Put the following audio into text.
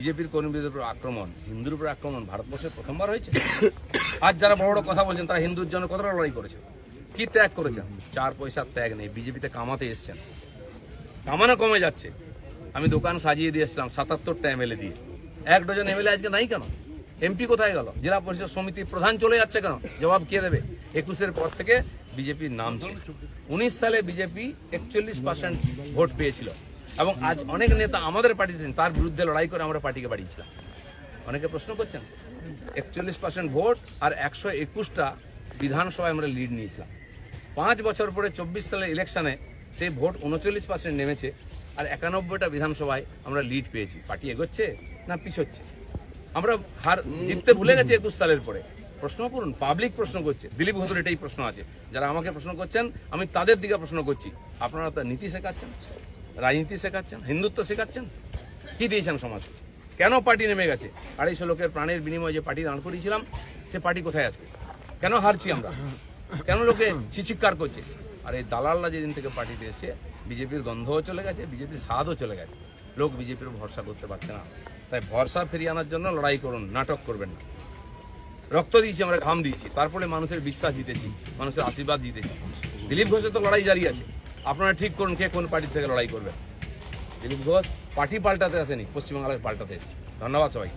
বিজেপির কর্মীদের উপর আক্রমণ, হিন্দুর উপর আক্রমণ ভারতবর্ষে প্রথমবার হয়েছে। আজ যারা বড় বড় কথা বলছেন তারা হিন্দুর জন্য কতটা লড়াই করেছেন, কি ত্যাগ করেছেন? 4 পয়সার ত্যাগ নেই। বিজেপিতে কামাতে এসছেন, কামানো কমে যাচ্ছে। আমি দোকান সাজিয়ে দিয়েছিলাম 77টা এমএলএ দিয়ে, 1 ডজন এমএলএ আজকে নাই কেন? এমপি কোথায় গেল? জেলা পরিষদ সমিতির প্রধান চলে যাচ্ছে কেন? জবাব কে দেবে? 21-এর পর থেকে বিজেপির নাম ছিল। 19 সালে বিজেপি 41% ভোট পেয়েছিল এবং আজ অনেক নেতা আমাদের পার্টিতে তার বিরুদ্ধে লড়াই করে আমরা পার্টিকে বাড়িয়েছিলাম। অনেকে প্রশ্ন করছেন 41% ভোট আর 121টা বিধানসভায় আমরা লিড নিয়েছিলাম। 5 বছর পরে 24 সালের ইলেকশনে সেই ভোট 39% নেমেছে আর 91টা বিধানসভায় আমরা লিড পেয়েছি। পার্টি এগোচ্ছে না পিছোচ্ছে? আমরা হার জিততে ভুলে গেছি 21 সালের পরে। প্রশ্ন করুন, পাবলিক প্রশ্ন করছে। দিলীপ ঘোষের এটাই প্রশ্ন আছে। যারা আমাকে প্রশ্ন করছেন আমি তাদের দিকে প্রশ্ন করছি। আপনারা তো নীতি শেখাচ্ছেন, রাজনীতি শেখাচ্ছেন, হিন্দুত্ব শেখাচ্ছেন, কি দিয়েছেন সমাজ? কেন পার্টি নেমে গেছে? 250 লোকের প্রাণের বিনিময়ে যে পার্টি দাঁড় করিয়েছিলাম সে পার্টি কোথায় আছে? কেন হারছি আমরা? কেন লোকে চিৎকার করছে? আর এই দালালরা যেদিন থেকে পার্টিতে এসছে বিজেপির গন্ধও চলে গেছে, বিজেপির স্বাদও চলে গেছে। লোক বিজেপির ভরসা করতে পারছে না। তাই ভরসা ফিরিয়ে আনার জন্য লড়াই করুন, নাটক করবেন না। রক্ত দিয়েছি আমরা, ঘাম দিয়েছি, তারপরে মানুষের বিশ্বাস জিতেছি, মানুষের আশীর্বাদ জিতেছি। দিলীপ ঘোষের তো লড়াই জারি আছে। আপনারা ঠিক করুন কে কোন পার্টি থেকে লড়াই করবেন। দিলীপ ঘোষ পার্টি পাল্টাতে আসেনি, পশ্চিমবাংলাকে পাল্টাতে এসেছে। ধন্যবাদ সবাই।